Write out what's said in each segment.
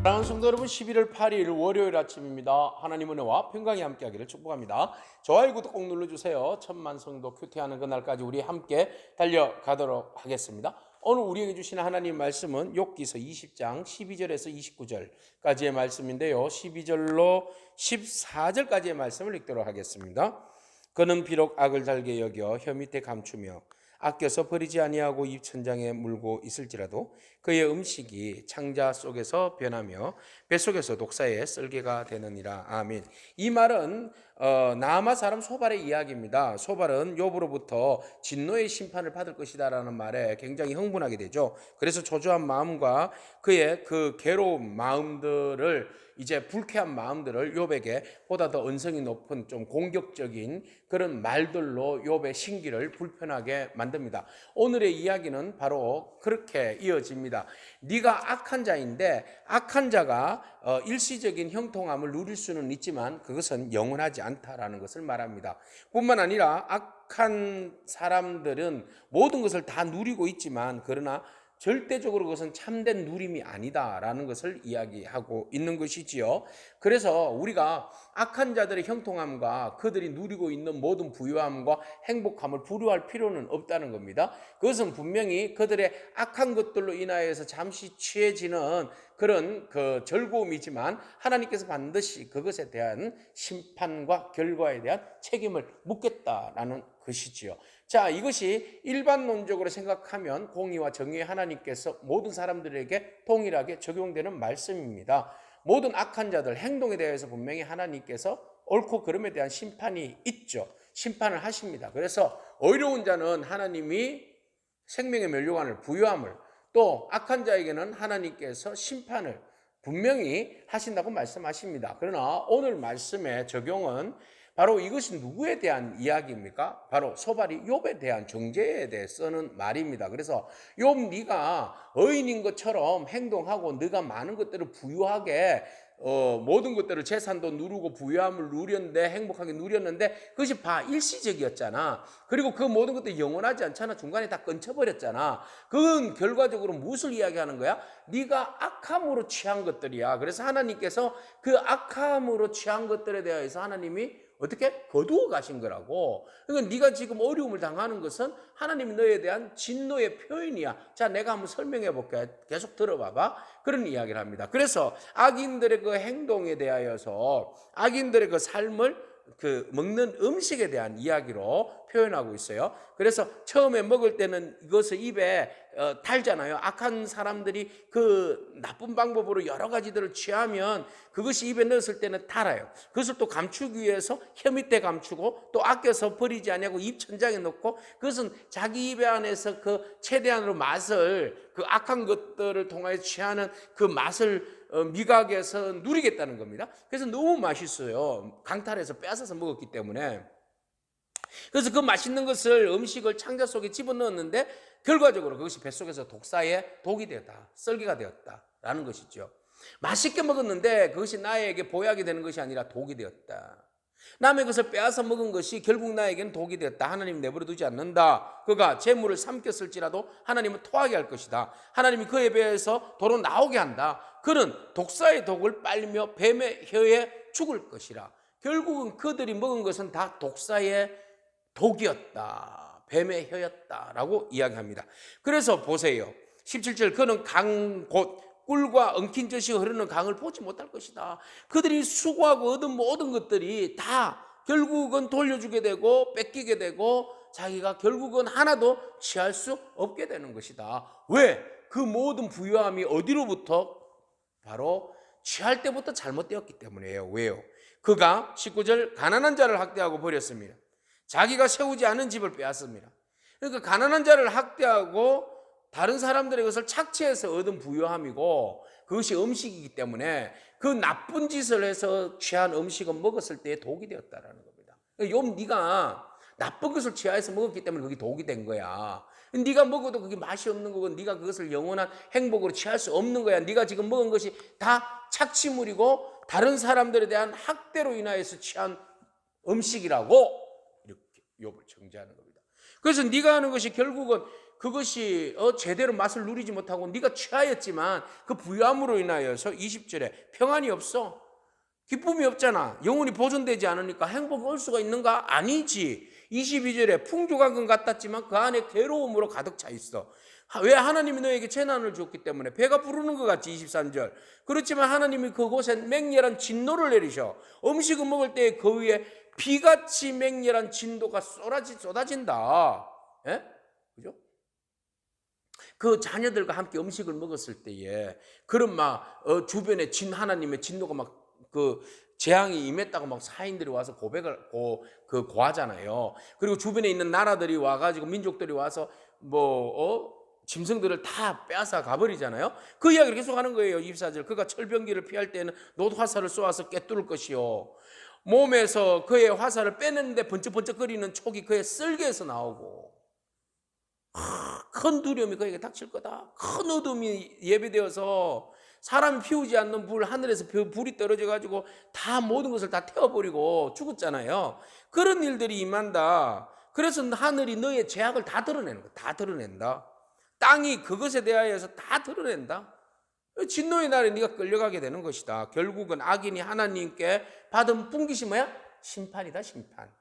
사랑하는 성도 여러분, 11월 8일 월요일 아침입니다. 하나님 은혜와 평강이 함께하기를 축복합니다. 좋아요, 구독 꼭 눌러주세요. 천만 성도 큐티하는 그날까지 우리 함께 달려가도록 하겠습니다. 오늘 우리에게 주신 하나님 말씀은 욥기서 20장 12절에서 29절까지의 말씀인데요. 12절로 14절까지의 말씀을 읽도록 하겠습니다. 그는 비록 악을 달게 여겨 혀 밑에 감추며 아껴서 버리지 아니하고 입 천장에 물고 있을지라도 그의 음식이 창자 속에서 변하며 뱃속에서 독사의 썰개가 되느니라. 아멘. 이 말은 나아마 사람 소발의 이야기입니다. 소발은 욥으로부터 진노의 심판을 받을 것이다 라는 말에 굉장히 흥분하게 되죠. 그래서 초조한 마음과 그의 그 괴로운 마음들을, 이제 불쾌한 마음들을 욥에게 보다 더 언성이 높은 좀 공격적인 그런 말들로 욥의 신기를 불편하게 만듭니다. 오늘의 이야기는 바로 그렇게 이어집니다. 네가 악한 자인데 악한 자가 일시적인 형통함을 누릴 수는 있지만 그것은 영원하지 않다라는 것을 말합니다. 뿐만 아니라 악한 사람들은 모든 것을 다 누리고 있지만 그러나 절대적으로 그것은 참된 누림이 아니다라는 것을 이야기하고 있는 것이지요. 그래서 우리가 악한 자들의 형통함과 그들이 누리고 있는 모든 부유함과 행복함을 부러워할 필요는 없다는 겁니다. 그것은 분명히 그들의 악한 것들로 인하여서 잠시 취해지는 그런 그 즐거움이지만 하나님께서 반드시 그것에 대한 심판과 결과에 대한 책임을 묻겠다라는 것이지요. 자, 이것이 일반론적으로 생각하면 공의와 정의의 하나님께서 모든 사람들에게 동일하게 적용되는 말씀입니다. 모든 악한 자들 행동에 대해서 분명히 하나님께서 옳고 그름에 대한 심판이 있죠. 심판을 하십니다. 그래서 의로운 자는 하나님이 생명의 면류관을 부여함을, 또 악한 자에게는 하나님께서 심판을 분명히 하신다고 말씀하십니다. 그러나 오늘 말씀의 적용은 바로 이것이 누구에 대한 이야기입니까? 바로 소발이 욥에 대한 정죄에 대해 쓰는 말입니다. 그래서 욥, 네가 의인인 것처럼 행동하고 네가 많은 것들을 부유하게 모든 것들을 재산도 누르고 부유함을 누렸는데, 행복하게 누렸는데 그것이 일시적이었잖아. 그리고 그 모든 것들이 영원하지 않잖아. 중간에 다 끊쳐버렸잖아. 그건 결과적으로 무엇을 이야기하는 거야? 네가 악함으로 취한 것들이야. 그래서 하나님께서 그 악함으로 취한 것들에 대해서 하나님이 어떻게 거두어 가신 거라고. 그러니까 네가 지금 어려움을 당하는 것은 하나님이 너에 대한 진노의 표현이야. 자, 내가 한번 설명해 볼게. 계속 들어봐봐. 그런 이야기를 합니다. 그래서 악인들의 그 행동에 대하여서, 악인들의 그 삶을 그 먹는 음식에 대한 이야기로 표현하고 있어요. 그래서 처음에 먹을 때는 이것을 입에 달잖아요. 악한 사람들이 그 나쁜 방법으로 여러 가지들을 취하면 그것이 입에 넣었을 때는 달아요. 그것을 또 감추기 위해서 혀 밑에 감추고, 또 아껴서 버리지 아니하고 입 천장에 넣고, 그것은 자기 입 안에서 그 최대한으로 맛을, 그 악한 것들을 통하여 취하는 그 맛을 미각에서 누리겠다는 겁니다. 그래서 너무 맛있어요. 강탈해서 뺏어서 먹었기 때문에. 그래서 그 맛있는 것을, 음식을 창자 속에 집어넣었는데 결과적으로 그것이 뱃속에서 독사의 독이 되었다, 썰기가 되었다라는 것이죠. 맛있게 먹었는데 그것이 나에게 보약이 되는 것이 아니라 독이 되었다. 남의 것을 빼앗아 먹은 것이 결국 나에게는 독이 되었다. 하나님 내버려 두지 않는다. 그가 재물을 삼켰을지라도 하나님은 토하게 할 것이다. 하나님이 그의 배에서 도로 나오게 한다. 그는 독사의 독을 빨며 뱀의 혀에 죽을 것이라. 결국은 그들이 먹은 것은 다 독사의 독이었다, 뱀의 혀였다라고 이야기합니다. 그래서 보세요. 17절, 그는 강 곧 꿀과 엉킨 젖이 흐르는 강을 보지 못할 것이다. 그들이 수고하고 얻은 모든 것들이 다 결국은 돌려주게 되고 뺏기게 되고 자기가 결국은 하나도 취할 수 없게 되는 것이다. 왜? 그 모든 부유함이 어디로부터? 바로 취할 때부터 잘못되었기 때문이에요. 왜요? 그가 19절, 가난한 자를 학대하고 버렸습니다. 자기가 세우지 않은 집을 빼앗습니다. 그러니까 가난한 자를 학대하고 다른 사람들의 것을 착취해서 얻은 부유함이고, 그것이 음식이기 때문에 그 나쁜 짓을 해서 취한 음식은 먹었을 때 독이 되었다라는 겁니다. 욥, 네가 나쁜 것을 취하해서 먹었기 때문에 그게 독이 된 거야. 네가 먹어도 그게 맛이 없는 거고, 네가 그것을 영원한 행복으로 취할 수 없는 거야. 네가 지금 먹은 것이 다 착취물이고 다른 사람들에 대한 학대로 인하여서 취한 음식이라고 이렇게 욥을 정죄하는 겁니다. 그래서 네가 하는 것이 결국은 그것이 제대로 맛을 누리지 못하고 네가 취하였지만 그 부유함으로 인하여서 20절에 평안이 없어. 기쁨이 없잖아. 영혼이 보존되지 않으니까 행복이 올 수가 있는가? 아니지. 22절에 풍족한 것 같았지만 그 안에 괴로움으로 가득 차 있어. 왜? 하나님이 너에게 재난을 줬기 때문에 배가 부르는 것 같지. 23절. 그렇지만 하나님이 그곳에 맹렬한 진노를 내리셔. 음식을 먹을 때 그 위에 비같이 맹렬한 진도가 쏟아진다. 예? 그죠? 그 자녀들과 함께 음식을 먹었을 때에 그런 막 주변에 하나님의 진노가 막 그 재앙이 임했다고 막 사인들이 와서 고백을 고하잖아요. 그리고 주변에 있는 나라들이 와가지고 민족들이 와서 짐승들을 다 빼앗아 가버리잖아요. 그 이야기를 계속 하는 거예요. 24절. 그가 철병기를 피할 때는 놋화살을 쏘아서 꿰뚫을 것이요. 몸에서 그의 화살을 빼내는데 번쩍번쩍거리는 촉이 그의 쓸개에서 나오고 큰 두려움이 그에게 닥칠 거다. 큰 어둠이 예비되어서 사람이 피우지 않는 불, 하늘에서 불이 떨어져 가지고 다 모든 것을 다 태워버리고 죽었잖아요. 그런 일들이 임한다. 그래서 하늘이 너의 죄악을 다 드러내는 거야. 다 드러낸다. 땅이 그것에 대하여서 다 드러낸다. 진노의 날에 네가 끌려가게 되는 것이다. 결국은 악인이 하나님께 받은 분깃이 뭐야? 심판이다. 심판.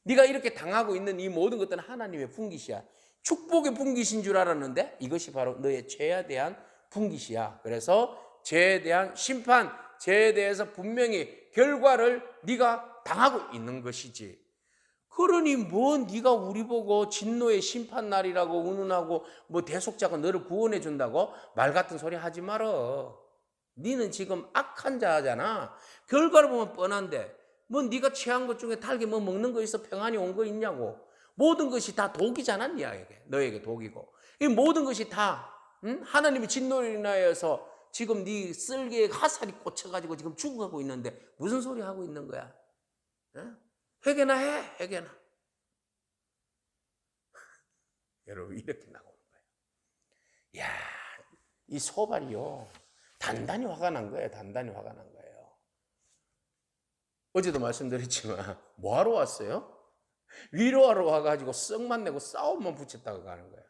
네가 이렇게 당하고 있는 이 모든 것들은 하나님의 분깃이야. 축복의 분깃인 줄 알았는데 이것이 바로 너의 죄에 대한 분깃이야. 그래서 죄에 대한 심판, 죄에 대해서 분명히 결과를 네가 당하고 있는 것이지. 그러니 네가 우리 보고 진노의 심판 날이라고 운운하고 대속자가 너를 구원해 준다고 말 같은 소리 하지 말어. 너는 지금 악한 자잖아. 결과를 보면 뻔한데 네가 취한 것 중에 달게 먹는 거 있어? 평안이 온 거 있냐고. 모든 것이 다 독이잖아. 너에게 독이고. 이 모든 것이 다 하나님의 진노로 인하여서 지금 네 쓸개에 화살이 꽂혀가지고 지금 죽어가고 있는데 무슨 소리 하고 있는 거야? 회개나 해. 회개나. 여러분 이렇게 나오는 거예요. 야, 이 소발이요. 단단히 화가 난 거예요. 단단히 화가 난 거예요. 어제도 말씀드렸지만 뭐하러 왔어요? 위로하러 와가지고 썩만 내고 싸움만 붙였다고 가는 거예요.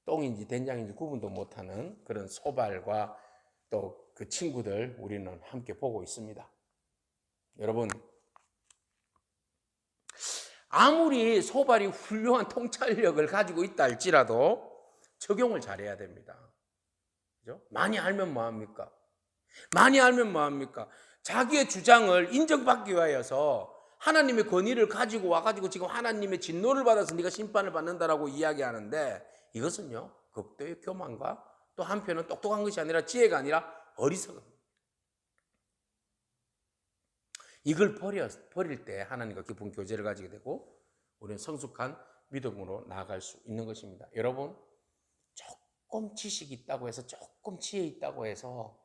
똥인지 된장인지 구분도 못하는 그런 소발과 또 그 친구들 우리는 함께 보고 있습니다. 여러분, 아무리 소발이 훌륭한 통찰력을 가지고 있다 할지라도 적용을 잘해야 됩니다. 그죠? 많이 알면 뭐합니까? 많이 알면 뭐합니까? 자기의 주장을 인정받기 위하여서 하나님의 권위를 가지고 와가지고 지금 하나님의 진노를 받아서 네가 심판을 받는다라고 이야기하는데 이것은요 극도의 교만과 또 한편은 똑똑한 것이 아니라 지혜가 아니라 어리석음. 이걸 버릴 때 하나님과 깊은 교제를 가지게 되고 우리는 성숙한 믿음으로 나아갈 수 있는 것입니다. 여러분, 조금 지식이 있다고 해서 조금 지혜 있다고 해서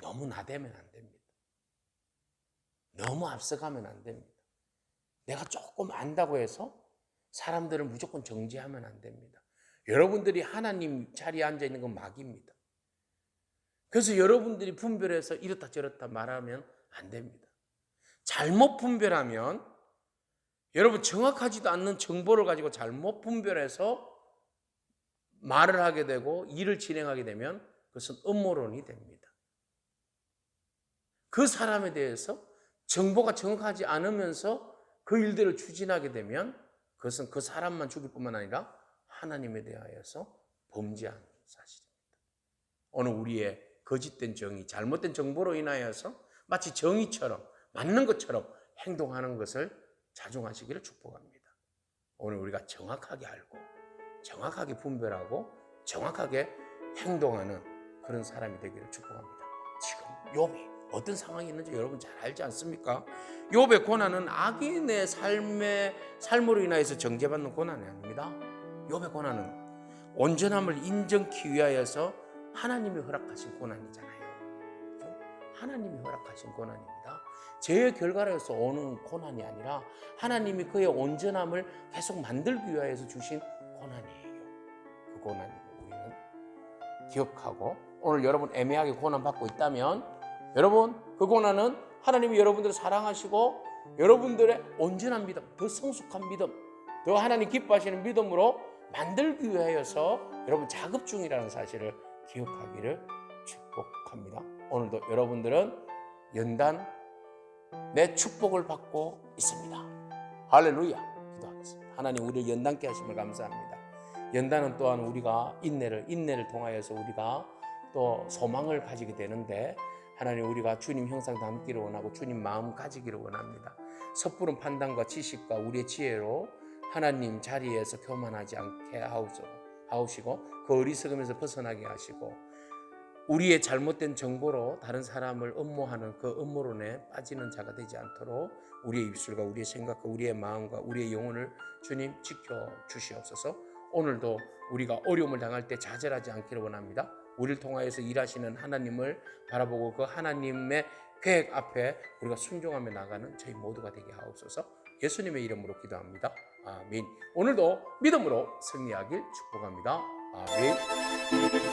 너무 나대면 안 됩니다. 너무 앞서가면 안 됩니다. 내가 조금 안다고 해서 사람들을 무조건 정죄하면 안 됩니다. 여러분들이 하나님 자리에 앉아 있는 건 막입니다. 그래서 여러분들이 분별해서 이렇다 저렇다 말하면 안 됩니다. 잘못 분별하면 여러분 정확하지도 않는 정보를 가지고 잘못 분별해서 말을 하게 되고 일을 진행하게 되면 그것은 음모론이 됩니다. 그 사람에 대해서 정보가 정확하지 않으면서 그 일들을 추진하게 되면 그것은 그 사람만 죽일 뿐만 아니라 하나님에 대하여서 범죄한 사실입니다. 오늘 우리의 거짓된 정의, 잘못된 정보로 인하여서 마치 정의처럼 맞는 것처럼 행동하는 것을 자중하시기를 축복합니다. 오늘 우리가 정확하게 알고 정확하게 분별하고 정확하게 행동하는 그런 사람이 되기를 축복합니다. 지금 욥이 어떤 상황이 있는지 여러분 잘 알지 않습니까? 욥의 고난은 악인의 삶으로 인하여서 정죄받는 고난이 아닙니다. 욥의 고난은 온전함을 인정하기 위하여서 하나님이 허락하신 고난이잖아요. 하나님이 허락하신 고난입니다. 죄의 결과로서 오는 고난이 아니라 하나님이 그의 온전함을 계속 만들기 위하여서 주신 고난이에요. 그 고난을 우리는 기억하고 오늘 여러분 애매하게 고난받고 있다면 여러분 그 고난은 하나님이 여러분들을 사랑하시고 여러분들의 온전한 믿음, 더 성숙한 믿음, 더 하나님 기뻐하시는 믿음으로 만들기 위하여서 여러분 작업 중이라는 사실을 기억하기를 축복합니다. 오늘도 여러분들은 연단 내 축복을 받고 있습니다. 할렐루야. 기도하겠습니다. 하나님 우리를 연단케 하심을 감사합니다. 연단은 또한 우리가 인내를 통하여서 우리가 또 소망을 가지게 되는데 하나님 우리가 주님 형상 닮기를 원하고 주님 마음 가지기를 원합니다. 섣부른 판단과 지식과 우리의 지혜로 하나님 자리에서 교만하지 않게 하시고 그 어리석음에서 벗어나게 하시고 우리의 잘못된 정보로 다른 사람을 음모하는 그 음모론에 빠지는 자가 되지 않도록 우리의 입술과 우리의 생각과 우리의 마음과 우리의 영혼을 주님 지켜주시옵소서. 오늘도 우리가 어려움을 당할 때 좌절하지 않기를 원합니다. 우리를 통하여서 일하시는 하나님을 바라보고 그 하나님의 계획 앞에 우리가 순종하며 나가는 저희 모두가 되게 하옵소서. 예수님의 이름으로 기도합니다. 아멘. 오늘도 믿음으로 승리하길 축복합니다. 아멘.